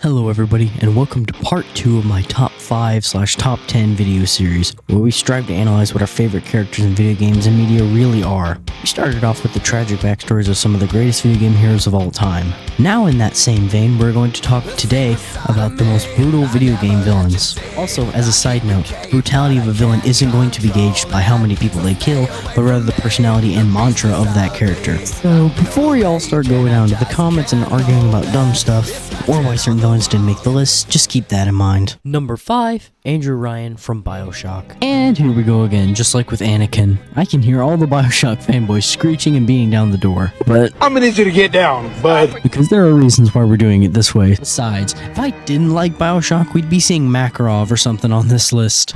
Hello everybody, and welcome to part 2 of my top 5/top 10 video series, where we strive to analyze what our favorite characters in video games and media really are. We started off with the tragic backstories of some of the greatest video game heroes of all time. Now in that same vein, we're going to talk today about the most brutal video game villains. Also, as a side note, the brutality of a villain isn't going to be gauged by how many people they kill, but rather the personality and mantra of that character. So before we all start going down to the comments and arguing about dumb stuff, or why certain villains didn't make the list, just keep that in mind. Number 5, Andrew Ryan from BioShock. And here we go again, just like with Anakin. I can hear all the BioShock fanboys screeching and beating down the door, but I'm gonna need you to get down, bud. Because there are reasons why we're doing it this way. Besides, if I didn't like BioShock, we'd be seeing Makarov or something on this list.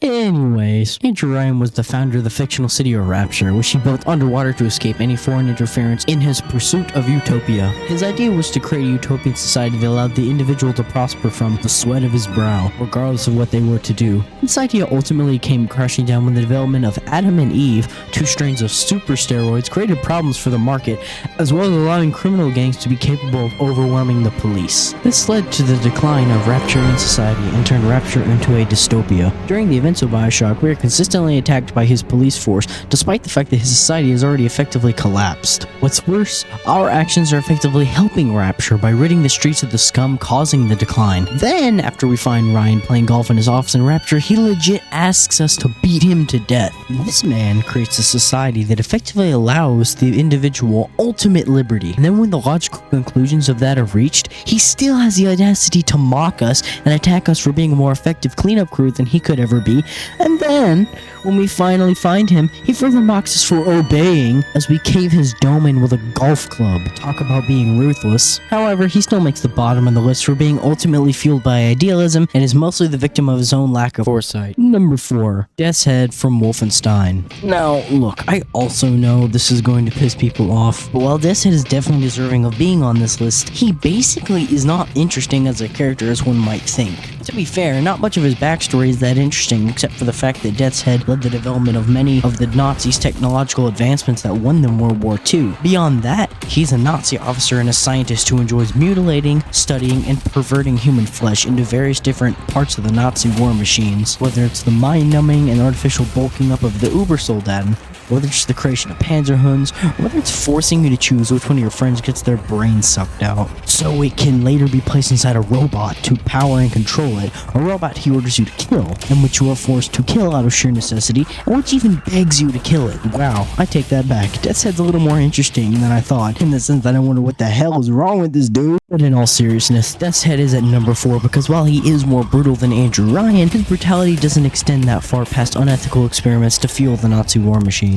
Anyways, Andrew Ryan was the founder of the fictional city of Rapture, which he built underwater to escape any foreign interference in his pursuit of utopia. His idea was to create a utopian society that allowed the individual to prosper from the sweat of his brow, regardless of what they were to do. This idea ultimately came crashing down when the development of Adam and Eve, 2 strains of super steroids, created problems for the market, as well as allowing criminal gangs to be capable of overwhelming the police. This led to the decline of Rapturian society and turned Rapture into a dystopia. During the events of BioShock, we are consistently attacked by his police force, despite the fact that his society has already effectively collapsed. What's worse, our actions are effectively helping Rapture by ridding the streets of the scum causing the decline. Then, after we find Ryan playing golf in his office in Rapture, he legit asks us to beat him to death. This man creates a society that effectively allows the individual ultimate liberty. And then when the logical conclusions of that are reached, he still has the audacity to mock us and attack us for being a more effective cleanup crew than he could ever be. And then, when we finally find him, he further mocks us for obeying as we cave his dome in with a golf club. Talk about being ruthless. However, he still makes the bottom of the list for being ultimately fueled by idealism and is mostly the victim of his own lack of foresight. Number 4, Death's Head from Wolfenstein. Now, look, I also know this is going to piss people off, but while Death's Head is definitely deserving of being on this list, he basically is not interesting as a character as one might think. To be fair, not much of his backstory is that interesting, except for the fact that Death's Head led the development of many of the Nazis' technological advancements that won them World War II. Beyond that, he's a Nazi officer and a scientist who enjoys mutilating, studying, and perverting human flesh into various different parts of the Nazi war machines, whether it's the mind-numbing and artificial bulking up of the Ubersoldaten, whether it's the creation of Panzerhunds, or whether it's forcing you to choose which one of your friends gets their brains sucked out, so it can later be placed inside a robot to power and control it, a robot he orders you to kill, and which you are forced to kill out of sheer necessity, and which even begs you to kill it. Wow, I take that back. Death's Head's a little more interesting than I thought, in the sense that I wonder what the hell is wrong with this dude. But in all seriousness, Death's Head is at number 4 because while he is more brutal than Andrew Ryan, his brutality doesn't extend that far past unethical experiments to fuel the Nazi war machine.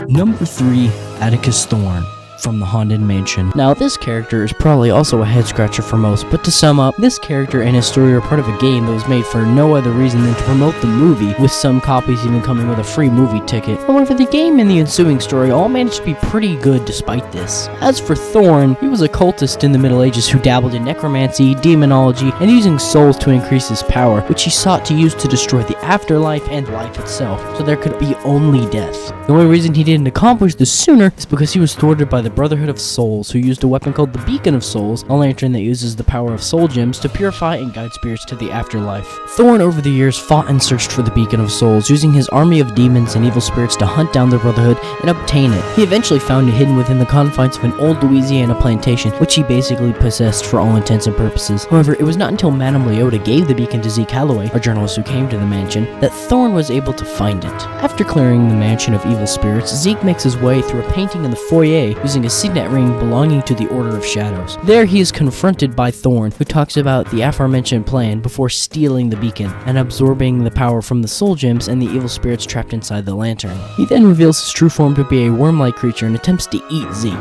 Number 3, Atticus Thorne from the Haunted Mansion. Now, this character is probably also a head-scratcher for most, but to sum up, this character and his story are part of a game that was made for no other reason than to promote the movie, with some copies even coming with a free movie ticket. However, the game and the ensuing story all managed to be pretty good despite this. As for Thorne, he was a cultist in the Middle Ages who dabbled in necromancy, demonology, and using souls to increase his power, which he sought to use to destroy the afterlife and life itself, so there could be only death. The only reason he didn't accomplish this sooner is because he was thwarted by the Brotherhood of Souls, who used a weapon called the Beacon of Souls, a lantern that uses the power of soul gems to purify and guide spirits to the afterlife. Thorne over the years fought and searched for the Beacon of Souls, using his army of demons and evil spirits to hunt down the Brotherhood and obtain it. He eventually found it hidden within the confines of an old Louisiana plantation, which he basically possessed for all intents and purposes. However, it was not until Madame Leota gave the beacon to Zeke Holloway, a journalist who came to the mansion, that Thorne was able to find it. After clearing the mansion of evil spirits, Zeke makes his way through a painting in the foyer using a signet ring belonging to the Order of Shadows. There he is confronted by Thorne, who talks about the aforementioned plan before stealing the beacon and absorbing the power from the soul gems and the evil spirits trapped inside the lantern. He then reveals his true form to be a worm-like creature and attempts to eat Zeke.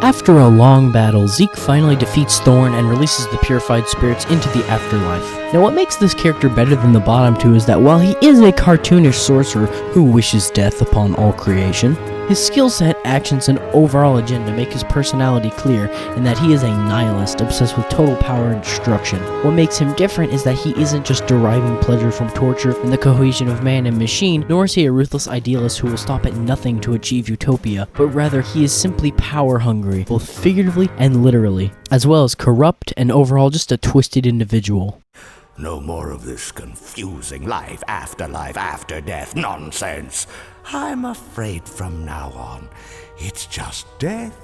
After a long battle, Zeke finally defeats Thorne and releases the purified spirits into the afterlife. Now, what makes this character better than the bottom two is that while he is a cartoonish sorcerer who wishes death upon all creation, His skill set, actions, and overall agenda make his personality clear in that he is a nihilist obsessed with total power and destruction. What makes him different is that he isn't just deriving pleasure from torture and the cohesion of man and machine, nor is he a ruthless idealist who will stop at nothing to achieve utopia, but rather he is simply power hungry, both figuratively and literally, as well as corrupt and overall just a twisted individual. No more of this confusing life after death nonsense. I'm afraid from now on, it's just death,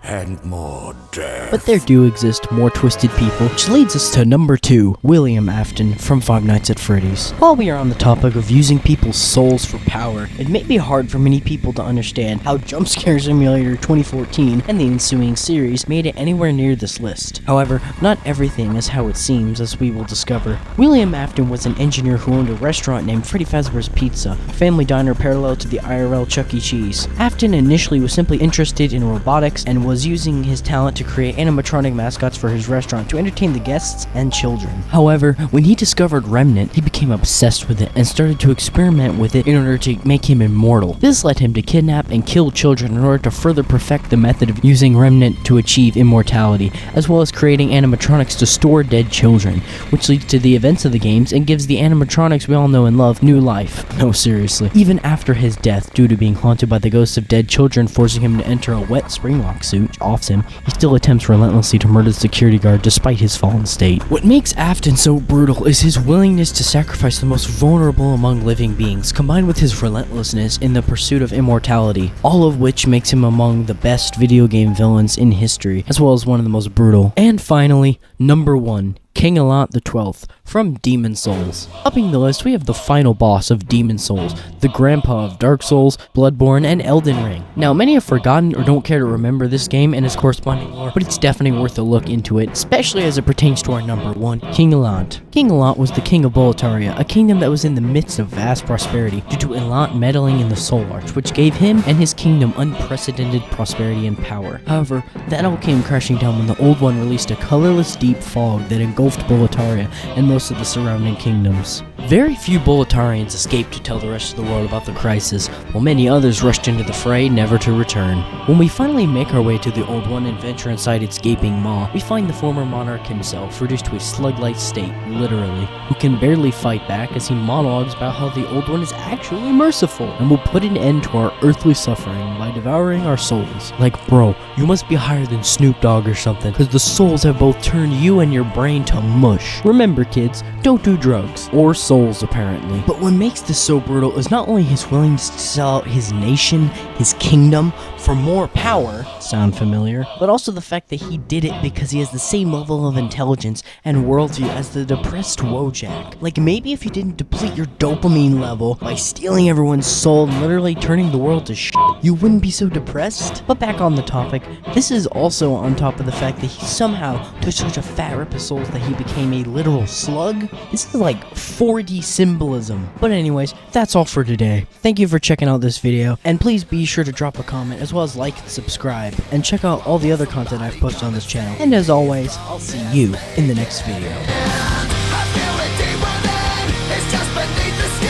and more death. But there do exist more twisted people, which leads us to number 2, William Afton from Five Nights at Freddy's. While we are on the topic of using people's souls for power, it may be hard for many people to understand how Jumpscare Simulator 2014 and the ensuing series made it anywhere near this list. However, not everything is how it seems, as we will discover. William Afton was an engineer who owned a restaurant named Freddy Fazbear's Pizza, a family diner parallel to the IRL Chuck E. Cheese. Afton initially was simply interested in robotics and was using his talent to create animatronic mascots for his restaurant to entertain the guests and children. However, when he discovered Remnant, he became obsessed with it and started to experiment with it in order to make him immortal. This led him to kidnap and kill children in order to further perfect the method of using Remnant to achieve immortality, as well as creating animatronics to store dead children, which leads to the events of the games and gives the animatronics we all know and love new life. No, seriously. Even after his death, due to being haunted by the ghosts of dead children forcing him to enter a wet springlock suit, which offs him, he still attempts relentlessly to murder the security guard despite his fallen state. What makes Afton so brutal is his willingness to sacrifice the most vulnerable among living beings, combined with his relentlessness in the pursuit of immortality, all of which makes him among the best video game villains in history, as well as one of the most brutal. And finally, number 1, King Allant the 12th from Demon Souls. Upping the list, we have the final boss of Demon Souls, the grandpa of Dark Souls, Bloodborne, and Elden Ring. Now, many have forgotten or don't care to remember this game and its corresponding lore, but it's definitely worth a look into it, especially as it pertains to our number 1, King Allant. King Allant was the king of Boletaria, a kingdom that was in the midst of vast prosperity due to Allant meddling in the Soul Arch, which gave him and his kingdom unprecedented prosperity and power. However, that all came crashing down when the Old One released a colorless deep fog that engulfed Boletaria and most of the surrounding kingdoms. Very few Boletarians escaped to tell the rest of the world about the crisis, while many others rushed into the fray never to return. When we finally make our way to the Old One and venture inside its gaping maw, we find the former monarch himself reduced to a slug-like state, literally, who can barely fight back as he monologues about how the Old One is actually merciful and will put an end to our earthly suffering by devouring our souls. Like, bro, you must be higher than Snoop Dogg or something, because the souls have both turned you and your brain to mush. Remember, kids, don't do drugs. Or souls, apparently. But what makes this so brutal is not only his willingness to sell out his nation, his kingdom, for more power, sound familiar, but also the fact that he did it because he has the same level of intelligence and worldview as the depressed Wojak. Like, maybe if you didn't deplete your dopamine level by stealing everyone's soul and literally turning the world to shit, you wouldn't be so depressed. But back on the topic, this is also on top of the fact that he somehow took such a fat rip of souls that he became a literal slug. This is like 4D symbolism. But anyways, that's all for today. Thank you for checking out this video, and please be sure to drop a comment as well as like and subscribe, and check out all the other content I've posted on this channel. And as always, I'll see you in the next video. I feel it deep within, it's just beneath the skin.